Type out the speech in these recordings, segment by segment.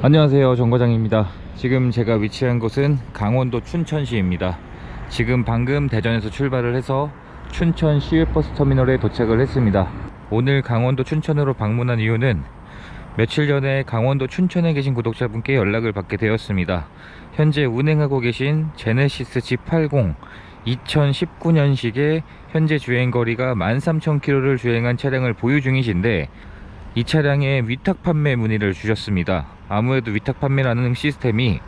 안녕하세요, 정과장입니다. 지금 제가 위치한 곳은 강원도 춘천시입니다. 지금 방금 대전에서 출발을 해서 춘천 시외버스 터미널에 도착을 했습니다. 오늘 강원도 춘천으로 방문한 이유는 며칠 전에 강원도 춘천에 계신 구독자분께 연락을 받게 되었습니다. 현재 운행하고 계신 제네시스 G80 2019년식의 현재 주행거리가 13,000km를 주행한 차량을 보유 중이신데, 이 차량의 위탁 판매 문의를 주셨습니다. 아무래도 위탁 판매라는 시스템이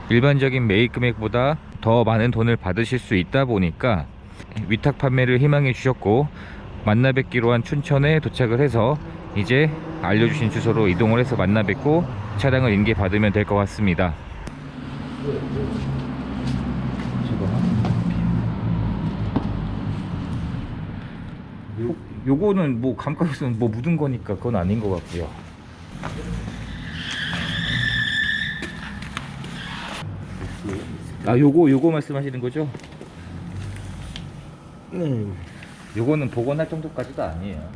일반적인 매입 금액보다 더 많은 돈을 받으실 수 있다 보니까 위탁 판매를 희망해 주셨고, 만나 뵙기로 한 춘천에 도착을 해서 이제 알려주신 주소로 이동을 해서 만나 뵙고 차량을 인계 받으면 될 것 같습니다. 요거는 뭐 감가에서는 뭐 묻은 거니까 그건 아닌 것 같고요. 아, 요거 말씀하시는 거죠? 요거는 복원할 정도까지도 아니에요.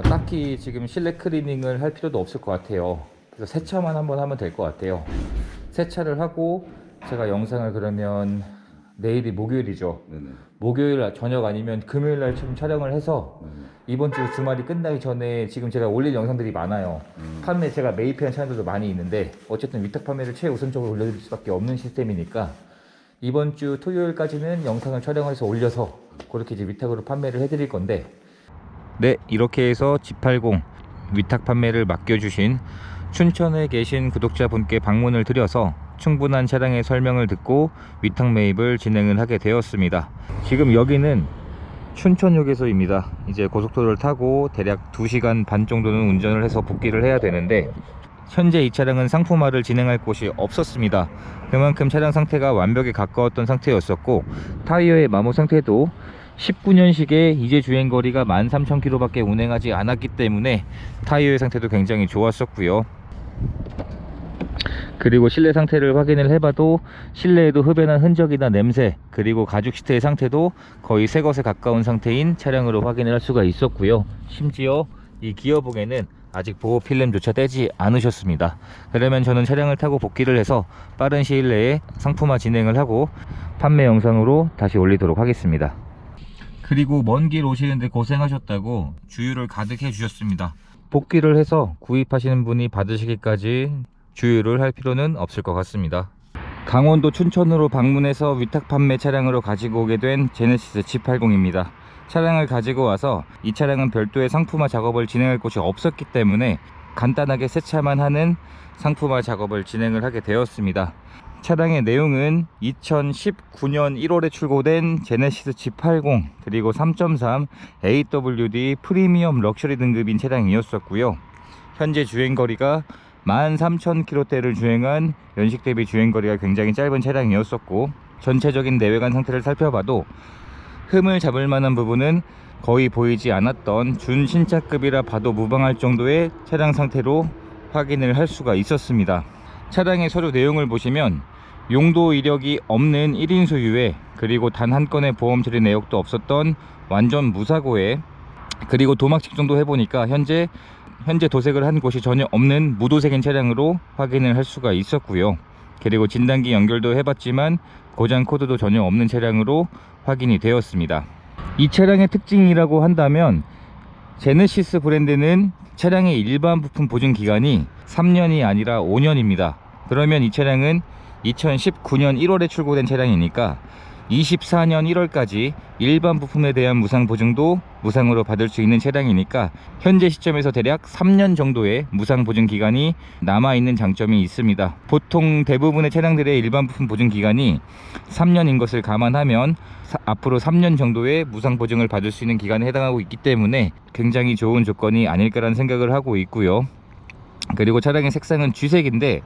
딱히 지금 실내 클리닝을 할 필요도 없을 것 같아요. 그래서 세차만 한번 하면 될 것 같아요. 세차를 하고 제가 영상을 그러면 내일이 목요일이죠. 네네. 목요일 저녁 아니면 금요일 날 좀 촬영을 해서 이번 주 주말이 끝나기 전에, 지금 제가 올릴 영상들이 많아요. 판매 제가 매입한 차량들도 많이 있는데 어쨌든 위탁 판매를 최우선적으로 올려드릴 수밖에 없는 시스템이니까 이번 주 토요일까지는 영상을 촬영해서 올려서 그렇게 이제 위탁으로 판매를 해드릴 건데, 네, 이렇게 해서 G80 위탁 판매를 맡겨주신 춘천에 계신 구독자분께 방문을 드려서 충분한 차량의 설명을 듣고 위탁 매입을 진행을 하게 되었습니다. 지금 여기는 춘천휴게소입니다. 이제 고속도로를 타고 대략 2시간 반 정도는 운전을 해서 복귀를 해야 되는데, 현재 이 차량은 상품화를 진행할 곳이 없었습니다. 그만큼 차량 상태가 완벽에 가까웠던 상태였었고, 타이어의 마모 상태도 19년식의 이제 주행거리가 13,000km 밖에 운행하지 않았기 때문에 타이어의 상태도 굉장히 좋았었고요. 그리고 실내 상태를 확인을 해봐도 실내에도 흡연한 흔적이나 냄새, 그리고 가죽 시트의 상태도 거의 새 것에 가까운 상태인 차량으로 확인을 할 수가 있었고요. 심지어 이 기어봉에는 아직 보호 필름조차 떼지 않으셨습니다. 그러면 저는 차량을 타고 복귀를 해서 빠른 시일 내에 상품화 진행을 하고 판매 영상으로 다시 올리도록 하겠습니다. 그리고 먼 길 오시는데 고생하셨다고 주유를 가득 해 주셨습니다. 복귀를 해서 구입하시는 분이 받으시기까지 주유를 할 필요는 없을 것 같습니다. 강원도 춘천으로 방문해서 위탁 판매 차량으로 가지고 오게 된 제네시스 G80입니다. 차량을 가지고 와서 이 차량은 별도의 상품화 작업을 진행할 곳이 없었기 때문에 간단하게 세차만 하는 상품화 작업을 진행을 하게 되었습니다. 차량의 내용은 2019년 1월에 출고된 제네시스 G80 그리고 3.3 AWD 프리미엄 럭셔리 등급인 차량이었었고요. 현재 주행거리가 13,000km대를 주행한 연식 대비 주행거리가 굉장히 짧은 차량이었었고, 전체적인 내외관 상태를 살펴봐도 흠을 잡을 만한 부분은 거의 보이지 않았던 준신차급이라 봐도 무방할 정도의 차량 상태로 확인을 할 수가 있었습니다. 차량의 서류 내용을 보시면 용도 이력이 없는 1인 소유에, 그리고 단 한 건의 보험 처리 내역도 없었던 완전 무사고에, 그리고 도막 측정도 해보니까 현재 도색을 한 곳이 전혀 없는 무도색인 차량으로 확인을 할 수가 있었고요. 그리고 진단기 연결도 해봤지만 고장 코드도 전혀 없는 차량으로 확인이 되었습니다. 이 차량의 특징이라고 한다면, 제네시스 브랜드는 차량의 일반 부품 보증 기간이 3년이 아니라 5년입니다. 그러면 이 차량은 2019년 1월에 출고된 차량이니까 24년 1월까지 일반 부품에 대한 무상 보증도 무상으로 받을 수 있는 차량이니까 현재 시점에서 대략 3년 정도의 무상 보증 기간이 남아있는 장점이 있습니다. 보통 대부분의 차량들의 일반 부품 보증 기간이 3년인 것을 감안하면 앞으로 3년 정도의 무상 보증을 받을 수 있는 기간에 해당하고 있기 때문에 굉장히 좋은 조건이 아닐까라는 생각을 하고 있고요. 그리고 차량의 색상은 쥐색인데,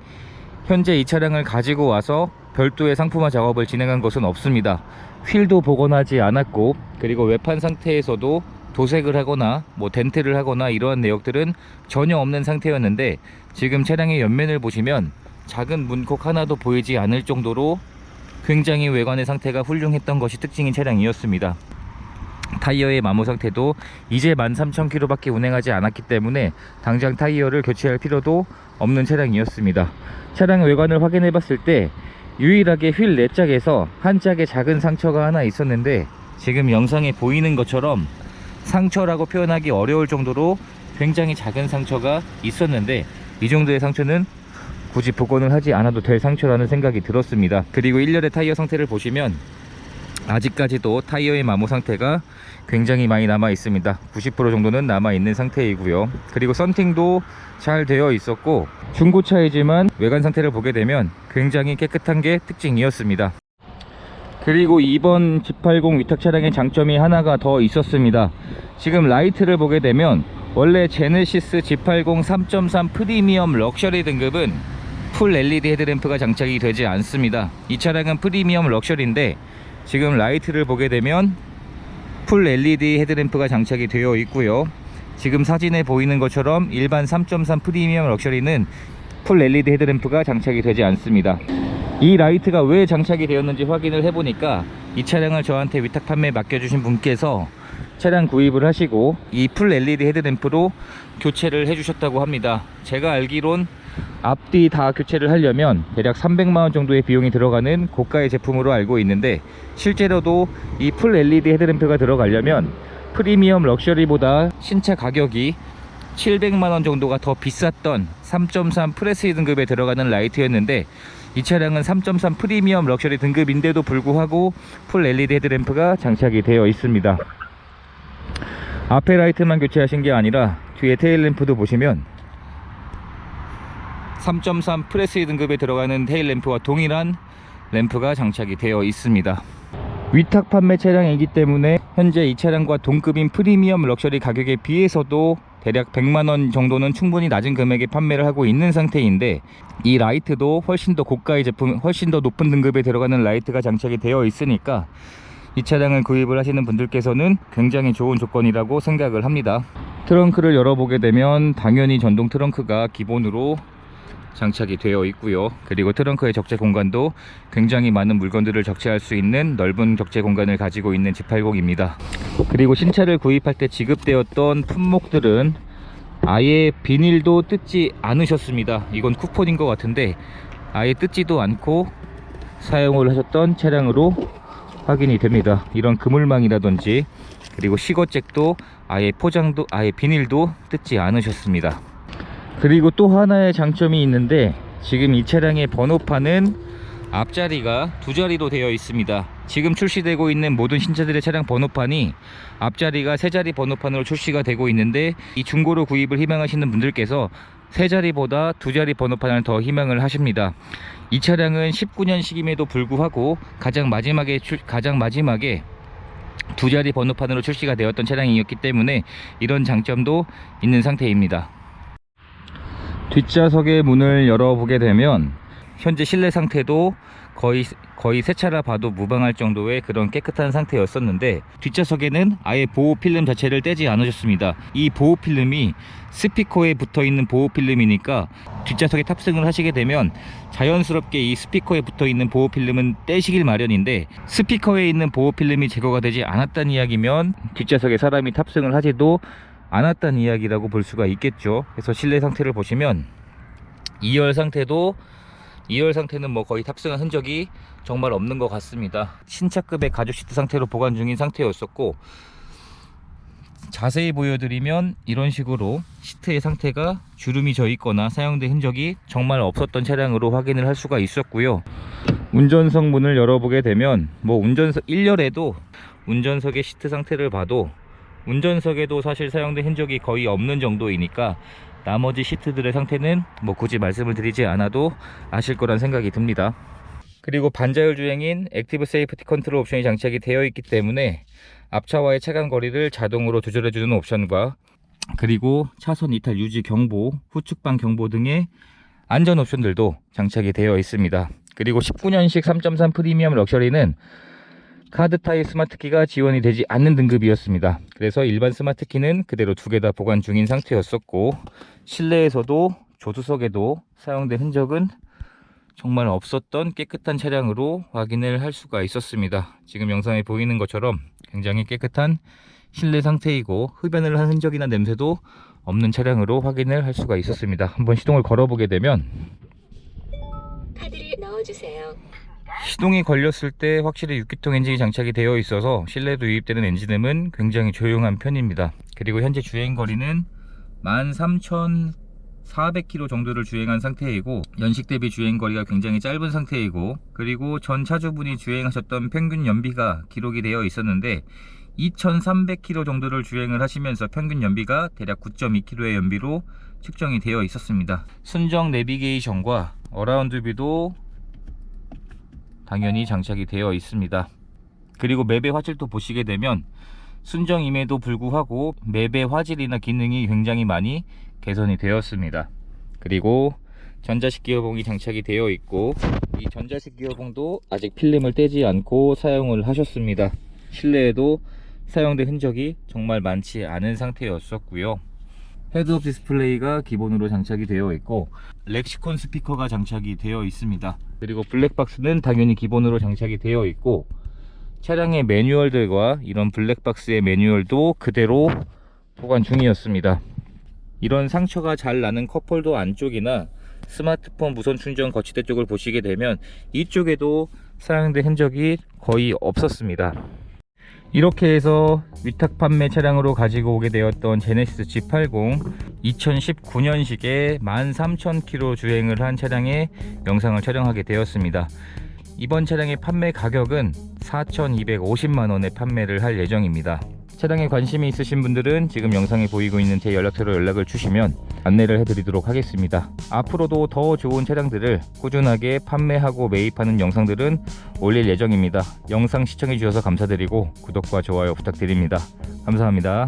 현재 이 차량을 가지고 와서 별도의 상품화 작업을 진행한 것은 없습니다. 휠도 복원하지 않았고, 그리고 외판 상태에서도 도색을 하거나 뭐 덴트를 하거나 이러한 내역들은 전혀 없는 상태였는데, 지금 차량의 옆면을 보시면 작은 문콕 하나도 보이지 않을 정도로 굉장히 외관의 상태가 훌륭했던 것이 특징인 차량이었습니다. 타이어의 마모 상태도 이제 13,000km 밖에 운행하지 않았기 때문에 당장 타이어를 교체할 필요도 없는 차량이었습니다. 차량 외관을 확인해 봤을 때 유일하게 휠 4짝에서 한 짝에 작은 상처가 하나 있었는데, 지금 영상에 보이는 것처럼 상처라고 표현하기 어려울 정도로 굉장히 작은 상처가 있었는데, 이 정도의 상처는 굳이 복원을 하지 않아도 될 상처라는 생각이 들었습니다. 그리고 1열의 타이어 상태를 보시면 아직까지도 타이어의 마모 상태가 굉장히 많이 남아 있습니다. 90% 정도는 남아 있는 상태이고요. 그리고 썬팅도 잘 되어 있었고, 중고차이지만 외관 상태를 보게 되면 굉장히 깨끗한 게 특징이었습니다. 그리고 이번 G80 위탁 차량의 장점이 하나가 더 있었습니다. 지금 라이트를 보게 되면 원래 제네시스 G80 3.3 프리미엄 럭셔리 등급은 풀 LED 헤드램프가 장착이 되지 않습니다. 이 차량은 프리미엄 럭셔리인데 지금 라이트를 보게 되면 풀 LED 헤드램프가 장착이 되어 있고요. 지금 사진에 보이는 것처럼 일반 3.3 프리미엄 럭셔리는 풀 LED 헤드램프가 장착이 되지 않습니다. 이 라이트가 왜 장착이 되었는지 확인을 해보니까 이 차량을 저한테 위탁 판매 맡겨주신 분께서 차량 구입을 하시고 이 풀 LED 헤드램프로 교체를 해주셨다고 합니다. 제가 알기론 앞뒤 다 교체를 하려면 대략 300만원 정도의 비용이 들어가는 고가의 제품으로 알고 있는데, 실제로도 이 풀 LED 헤드램프가 들어가려면 프리미엄 럭셔리보다 신차 가격이 700만원 정도가 더 비쌌던 3.3 프레스리 등급에 들어가는 라이트였는데, 이 차량은 3.3 프리미엄 럭셔리 등급인데도 불구하고 풀 LED 헤드램프가 장착이 되어 있습니다. 앞에 라이트만 교체하신 게 아니라 뒤에 테일램프도 보시면 3.3 프레스리 등급에 들어가는 테일램프와 동일한 램프가 장착이 되어 있습니다. 위탁 판매 차량이기 때문에 현재 이 차량과 동급인 프리미엄 럭셔리 가격에 비해서도 대략 100만원 정도는 충분히 낮은 금액에 판매를 하고 있는 상태인데, 이 라이트도 훨씬 더 고가의 제품, 훨씬 더 높은 등급에 들어가는 라이트가 장착이 되어 있으니까 이 차량을 구입을 하시는 분들께서는 굉장히 좋은 조건이라고 생각을 합니다. 트렁크를 열어보게 되면 당연히 전동 트렁크가 기본으로 장착이 되어 있고요. 그리고 트렁크의 적재 공간도 굉장히 많은 물건들을 적재할 수 있는 넓은 적재 공간을 가지고 있는 G80입니다. 그리고 신차를 구입할 때 지급되었던 품목들은 아예 비닐도 뜯지 않으셨습니다. 이건 쿠폰인 것 같은데 아예 뜯지도 않고 사용을 하셨던 차량으로 확인이 됩니다. 이런 그물망이라든지 그리고 시거잭도 아예 포장도 아예 비닐도 뜯지 않으셨습니다. 그리고 또 하나의 장점이 있는데, 지금 이 차량의 번호판은 앞자리가 두 자리로 되어 있습니다. 지금 출시되고 있는 모든 신차들의 차량 번호판이 앞자리가 세 자리 번호판으로 출시가 되고 있는데, 이 중고로 구입을 희망하시는 분들께서 세 자리보다 두 자리 번호판을 더 희망을 하십니다. 이 차량은 19년식임에도 불구하고 가장 마지막에 두 자리 번호판으로 출시가 되었던 차량이었기 때문에 이런 장점도 있는 상태입니다. 뒷좌석의 문을 열어보게 되면 현재 실내 상태도 거의 새 차라 봐도 무방할 정도의 그런 깨끗한 상태였었는데, 뒷좌석에는 아예 보호 필름 자체를 떼지 않으셨습니다. 이 보호 필름이 스피커에 붙어 있는 보호 필름이니까 뒷좌석에 탑승을 하시게 되면 자연스럽게 이 스피커에 붙어 있는 보호 필름은 떼시길 마련인데, 스피커에 있는 보호 필름이 제거가 되지 않았다는 이야기면 뒷좌석에 사람이 탑승을 하지도 않았다는 이야기라고 볼 수가 있겠죠. 그래서 실내 상태를 보시면 2열 상태는 뭐 거의 탑승한 흔적이 정말 없는 것 같습니다. 신차급의 가죽 시트 상태로 보관 중인 상태였었고, 자세히 보여드리면 이런 식으로 시트의 상태가 주름이 져 있거나 사용된 흔적이 정말 없었던 차량으로 확인을 할 수가 있었고요. 운전석 문을 열어보게 되면 뭐 1열에도 운전석의 시트 상태를 봐도 운전석에도 사실 사용된 흔적이 거의 없는 정도이니까 나머지 시트들의 상태는 뭐 굳이 말씀을 드리지 않아도 아실 거란 생각이 듭니다. 그리고 반자율 주행인 액티브 세이프티 컨트롤 옵션이 장착이 되어 있기 때문에 앞차와의 차간 거리를 자동으로 조절해주는 옵션과 그리고 차선 이탈 유지 경보, 후측방 경보 등의 안전 옵션들도 장착이 되어 있습니다. 그리고 19년식 3.3 프리미엄 럭셔리는 카드 타입 스마트키가 지원이 되지 않는 등급이었습니다. 그래서 일반 스마트키는 그대로 두 개 다 보관 중인 상태였었고, 실내에서도 조수석에도 사용된 흔적은 정말 없었던 깨끗한 차량으로 확인을 할 수가 있었습니다. 지금 영상에 보이는 것처럼 굉장히 깨끗한 실내 상태이고 흡연을 한 흔적이나 냄새도 없는 차량으로 확인을 할 수가 있었습니다. 한번 시동을 걸어보게 되면 카드를 넣어주세요. 시동이 걸렸을 때 확실히 6기통 엔진이 장착이 되어 있어서 실내에도 유입되는 엔진음은 굉장히 조용한 편입니다. 그리고 현재 주행거리는 13,400km 정도를 주행한 상태이고 연식 대비 주행거리가 굉장히 짧은 상태이고, 그리고 전 차주분이 주행하셨던 평균 연비가 기록이 되어 있었는데 2,300km 정도를 주행을 하시면서 평균 연비가 대략 9.2km의 연비로 측정이 되어 있었습니다. 순정 내비게이션과 어라운드 뷰도 당연히 장착이 되어 있습니다. 그리고 맵의 화질도 보시게 되면 순정임에도 불구하고 맵의 화질이나 기능이 굉장히 많이 개선이 되었습니다. 그리고 전자식 기어봉이 장착이 되어 있고, 이 전자식 기어봉도 아직 필름을 떼지 않고 사용을 하셨습니다. 실내에도 사용된 흔적이 정말 많지 않은 상태였었고요. 헤드업 디스플레이가 기본으로 장착이 되어 있고 렉시콘 스피커가 장착이 되어 있습니다. 그리고 블랙박스는 당연히 기본으로 장착이 되어 있고, 차량의 매뉴얼들과 이런 블랙박스의 매뉴얼도 그대로 보관 중이었습니다. 이런 상처가 잘 나는 컵홀더 안쪽이나 스마트폰 무선 충전 거치대 쪽을 보시게 되면 이쪽에도 사용된 흔적이 거의 없었습니다. 이렇게 해서 위탁 판매 차량으로 가지고 오게 되었던 제네시스 G80 2019년식에 13,000km 주행을 한 차량의 영상을 촬영하게 되었습니다. 이번 차량의 판매 가격은 4,250만원에 판매를 할 예정입니다. 차량에 관심이 있으신 분들은 지금 영상에 보이고 있는 제 연락처로 연락을 주시면 안내를 해드리도록 하겠습니다. 앞으로도 더 좋은 차량들을 꾸준하게 판매하고 매입하는 영상들은 올릴 예정입니다. 영상 시청해 주셔서 감사드리고 구독과 좋아요 부탁드립니다. 감사합니다.